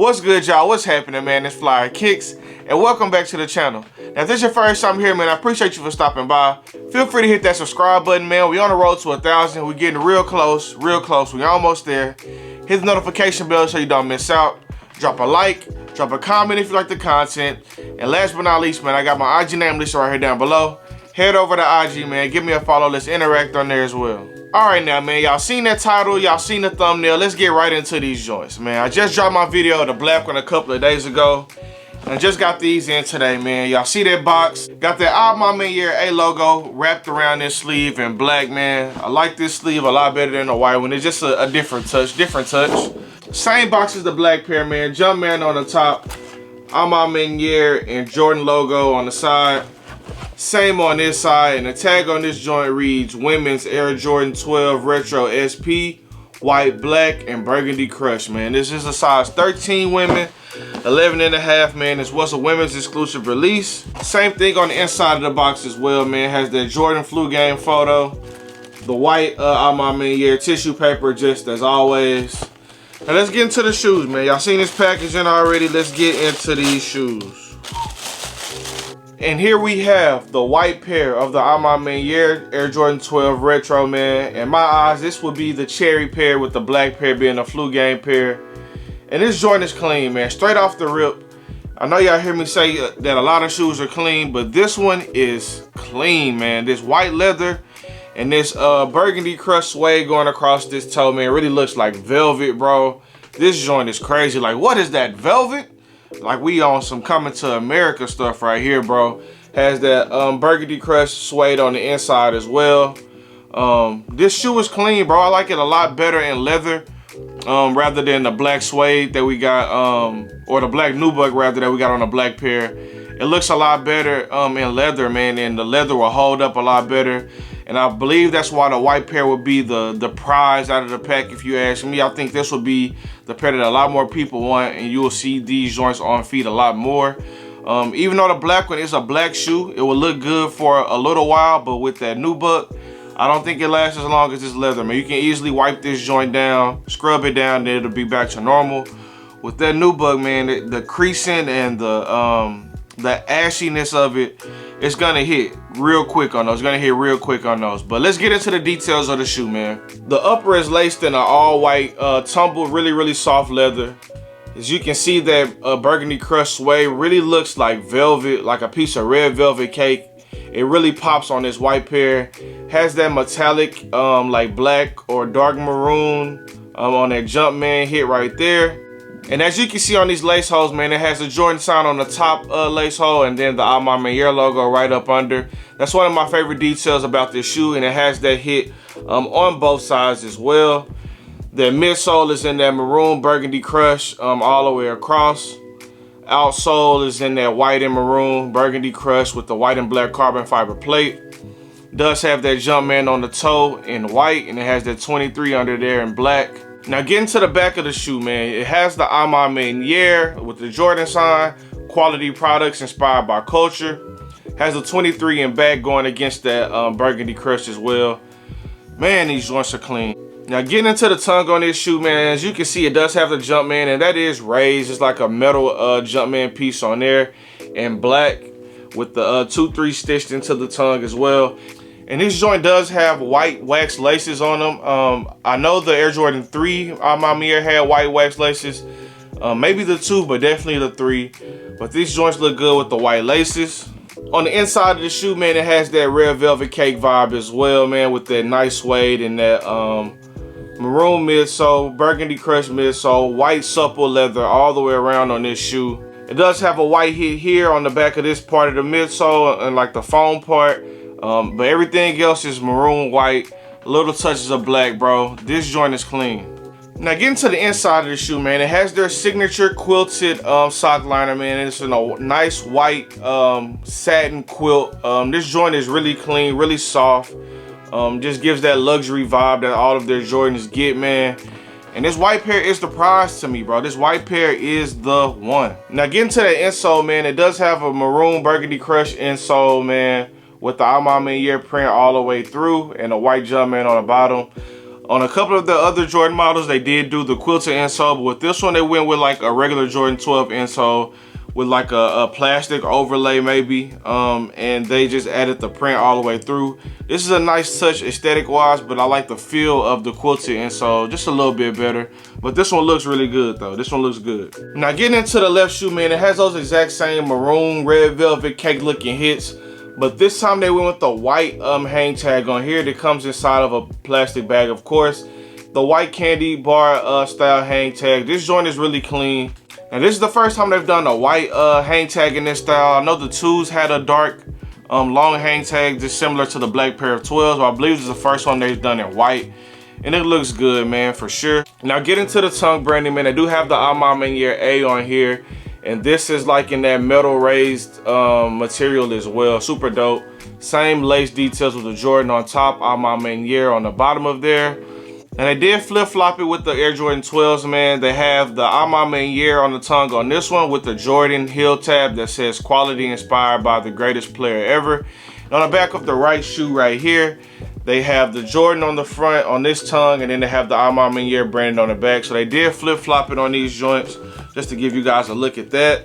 What's good, y'all? What's happening, man? It's FLYEERRKicks, and welcome back to the channel. Now, if this is your first time here, man, I appreciate you for stopping by. Feel free to hit that subscribe button, man. We on the road to 1,000. We're getting real close, We almost there. Hit the notification bell so you don't miss out. Drop a like, drop a comment if you like the content. And last but not least, man, I got my IG name listed right here down below. Head over to IG, man. Give me a follow. Let's interact on there as well. All right now, man, y'all seen that title, y'all seen the thumbnail. Let's get right into these joints, man. I just dropped my video of the black one a couple of days ago. And I just got these in today, man. Y'all see that box? Got that Maniere logo wrapped around this sleeve in black, man. I like this sleeve a lot better than the white one. It's just a different touch, Same box as the black pair, man. Jumpman on the top, Maniere and Jordan logo on the side. Same on this side, and the tag on this joint reads Women's Air Jordan 12 Retro SP, White, Black, and Burgundy Crush, man. This is a size 13 women, 11 and a half, man. This was a women's exclusive release. Same thing on the inside of the box as well, man. Has that Jordan flu game photo. The white Maniere tissue paper, just as always. Now let's get into the shoes, man. Y'all seen this packaging already. Let's get into these shoes. And here we have the white pair of the Maniere Air Jordan 12 Retro, man. In my eyes, this would be the cherry pair with the black pair being a flu game pair. And this joint is clean, man. Straight off the rip. I know y'all hear me say that a lot of shoes are clean, but this one is clean, man. This white leather and this burgundy crush suede going across this toe, man, really looks like velvet, bro. This joint is crazy. Like, what is that, velvet? Like, we on some Coming to America stuff right here, bro. Has that burgundy crush suede on the inside as well. This shoe is clean, bro. I like it a lot better in leather rather than the black suede that we got, or the black nubuck rather that we got on the black pair. It looks a lot better in leather, man, and the leather will hold up a lot better. And I believe that's why the white pair would be the prize out of the pack, if you ask me. I think this would be the pair that a lot more people want, and you will see these joints on feet a lot more. Even though the black one is a black shoe, it will look good for a little while, but with that nubuck, I don't think it lasts as long as this leather, man. You can easily wipe this joint down, scrub it down, then it'll be back to normal. With that nubuck, man, the creasing and the ashiness of it, it's gonna hit real quick on those. But let's get into the details of the shoe, man. The upper is laced in an all white tumbled, really soft leather. As you can see, that burgundy crush suede really looks like velvet, like a piece of red velvet cake. It really pops on this white pair. Has that metallic like black or dark maroon on that Jumpman hit right there. And as you can see on these lace holes, man, it has the Jordan sign on the top lace hole and then the Maniere logo right up under. That's one of my favorite details about this shoe, and it has that hit on both sides as well. The midsole is in that maroon burgundy crush all the way across. Outsole is in that white and maroon burgundy crush with the white and black carbon fiber plate. Does have that Jumpman on the toe in white, and it has that 23 under there in black. Now getting to the back of the shoe, man, it has the Maniere with the Jordan sign, quality products inspired by culture. Has a 23 in back going against that burgundy crush as well. Man, these joints are clean. Now getting into the tongue on this shoe, man, as you can see, it does have the Jumpman, and that is raised. It's like a metal Jumpman piece on there in black with the 2-3 stitched into the tongue as well. And this joint does have white wax laces on them. I know the Air Jordan 3 Maniere had white wax laces. Maybe the 2, but definitely the 3. But these joints look good with the white laces. On the inside of the shoe, man, it has that red velvet cake vibe as well, man, with that nice suede and that maroon midsole, burgundy crush midsole, white supple leather all the way around on this shoe. It does have a white hit here on the back of this part of the midsole and like the foam part. But everything else is maroon white, little touches of black, bro. This joint is clean. Now getting to the inside of the shoe, man, it has their signature quilted sock liner, man. It's in a nice white satin quilt. This joint is really clean, really soft. Just gives that luxury vibe that all of their Jordans get, man. And this white pair is the prize to me, bro. This white pair is the one. Now getting to the insole, man, it does have a maroon burgundy crush insole, man, with the Maniere print all the way through and a white Jumpman on the bottom. On a couple of the other Jordan models, they did do the quilted insole, but with this one, they went with like a regular Jordan 12 insole with like a plastic overlay maybe, and they just added the print all the way through. This is a nice touch aesthetic wise, but I like the feel of the quilted insole just a little bit better. But this one looks really good though. This one looks good. Now getting into the left shoe, man, it has those exact same maroon, red velvet cake looking hits, but this time they went with the white hang tag on here that comes inside of a plastic bag, of course. The white candy bar style hang tag. This joint is really clean. Now this is the first time they've done a white hang tag in this style. I know the 2s had a dark long hang tag just similar to the black pair of 12s, but I believe this is the first one they've done in white. And it looks good, man, for sure. Now getting to the tongue branding, man, they do have the Maniere A on here. And this is like in that metal raised material as well. Super dope. Same lace details with the Jordan on top, Maniere on the bottom of there. And they did flip-flop it with the Air Jordan 12s, man. They have the Maniere on the tongue on this one with the Jordan heel tab that says quality inspired by the greatest player ever. And on the back of the right shoe right here, they have the Jordan on the front on this tongue, and then they have the Maniere branded on the back. So they did flip-flop it on these joints just to give you guys a look at that.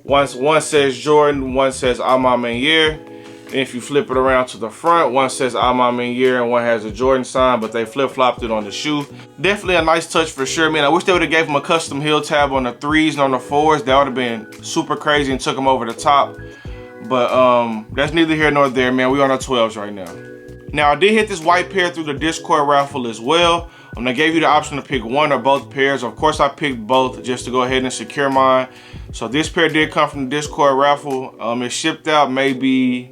One says Jordan, one says Maniere. And if you flip it around to the front, one says Maniere and one has a Jordan sign, but they flip-flopped it on the shoe. Definitely a nice touch for sure, man. I wish they would have gave him a custom heel tab on the 3s and on the 4s. That would have been super crazy and took them over the top. But that's neither here nor there, man. We on our 12s right now. Now I did hit this white pair through the Discord raffle as well. I gave you the option to pick one or both pairs. Of course I picked both just to go ahead and secure mine. So this pair did come from the Discord raffle. It shipped out maybe,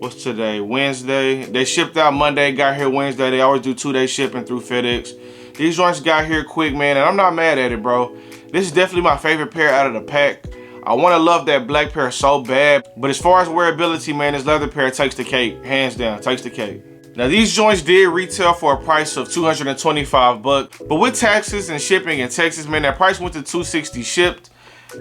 what's today? Wednesday. They shipped out Monday, got here Wednesday. They always do 2-day shipping through FedEx. These joints got here quick, man, and I'm not mad at it, bro. This is definitely my favorite pair out of the pack. I want to love that black pair so bad, but as far as wearability, man, this leather pair takes the cake, hands down, takes the cake. Now these joints did retail for a price of $225 bucks, but with taxes and shipping in Texas, man, that price went to $260 shipped.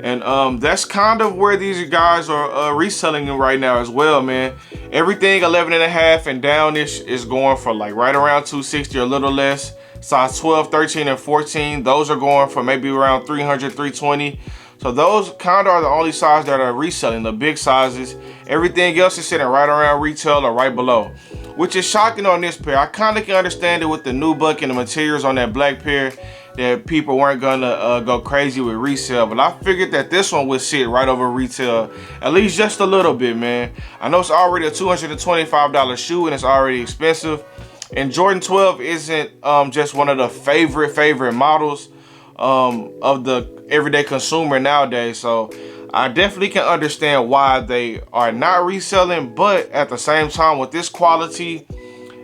And that's kind of where these guys are reselling them right now as well, man. Everything 11.5 and down-ish is going for like right around $260 or a little less. Size 12, 13, and 14, those are going for maybe around $300, $320. So those kind of are the only size that are reselling, the big sizes. Everything else is sitting right around retail or right below, which is shocking on this pair. I kind of can understand it with the nubuck and the materials on that black pair, that people weren't gonna go crazy with resale, but I figured that this one would sit right over retail, at least just a little bit, man. I know it's already a $225 shoe and it's already expensive, and Jordan 12 isn't just one of the favorite models of the everyday consumer nowadays. So I definitely can understand why they are not reselling, but at the same time, with this quality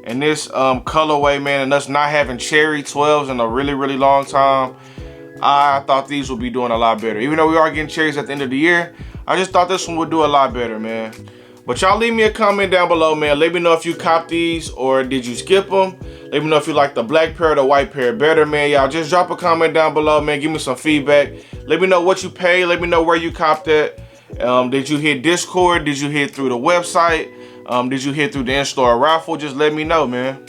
and this colorway, man, and us not having cherry 12s in a really long time, I thought these would be doing a lot better. Even though we are getting cherries at the end of the year, I just thought this one would do a lot better, man. But y'all leave me a comment down below, man. Let me know if you copped these or did you skip them. Let me know if you like the black pair or the white pair better, man. Y'all just drop a comment down below, man. Give me some feedback. Let me know what you paid. Let me know where you copped at. Did you hit Discord? Did you hit through the website? Did you hit through the in-store raffle? Just let me know, man.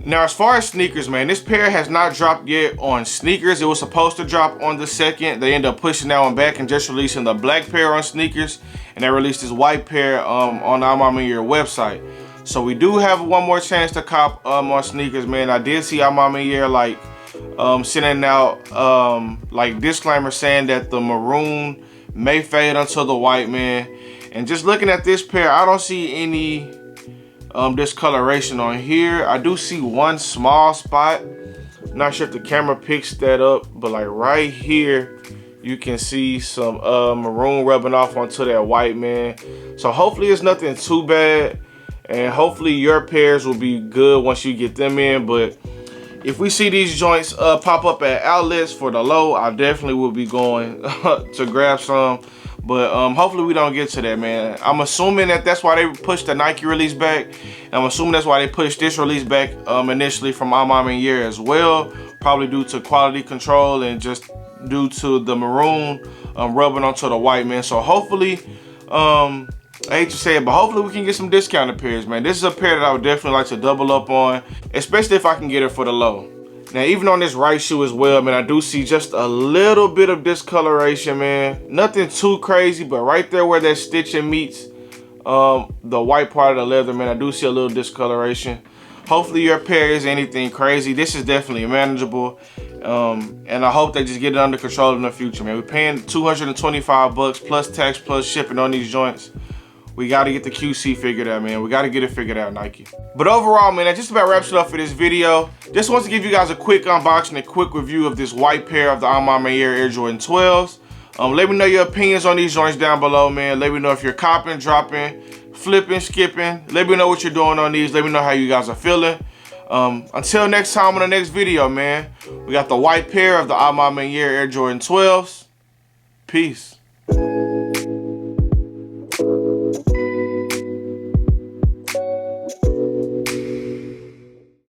Now, as far as sneakers, man, this pair has not dropped yet on sneakers. It was supposed to drop on the 2nd. They ended up pushing that one back and just releasing the black pair on sneakers. And they released this white pair on the Maniere website. So we do have one more chance to cop on sneakers, man. I did see Maniere like sending out like disclaimer saying that the maroon may fade until the white, man. And just looking at this pair, I don't see any discoloration on here. I do see one small spot. I'm not sure if the camera picks that up, but like right here, you can see some maroon rubbing off onto that white, man. So hopefully it's nothing too bad, and hopefully your pairs will be good once you get them in. But if we see these joints pop up at outlets for the low, I definitely will be going to grab some. But hopefully we don't get to that, man. I'm assuming that that's why they pushed the Nike release back. And I'm assuming that's why they pushed this release back initially from Maniere as well. Probably due to quality control and just due to the maroon rubbing onto the white, man. So hopefully I hate to say it, but hopefully we can get some discounted pairs, man. This is a pair that I would definitely like to double up on, especially if I can get it for the low. Now, even on this right shoe as well, man, I do see just a little bit of discoloration, man. Nothing too crazy, but right there where that stitching meets the white part of the leather, man, I do see a little discoloration. Hopefully your pair isn't anything crazy. This is definitely manageable. And I hope they just get it under control in the future, man. We're paying $225 plus tax plus shipping on these joints. We got to get the QC figured out, man. We got to get it figured out, Nike. But overall, man, that just about wraps it up for this video. Just wants to give you guys a quick unboxing, a quick review of this white pair of the Maniere Air Jordan 12s. Let me know your opinions on these joints down below, man. Let me know if you're copping, dropping, flipping, skipping. Let me know what you're doing on these. Let me know how you guys are feeling. Until next time on the next video, man, we got the white pair of the Maniere Air Jordan 12s. Peace.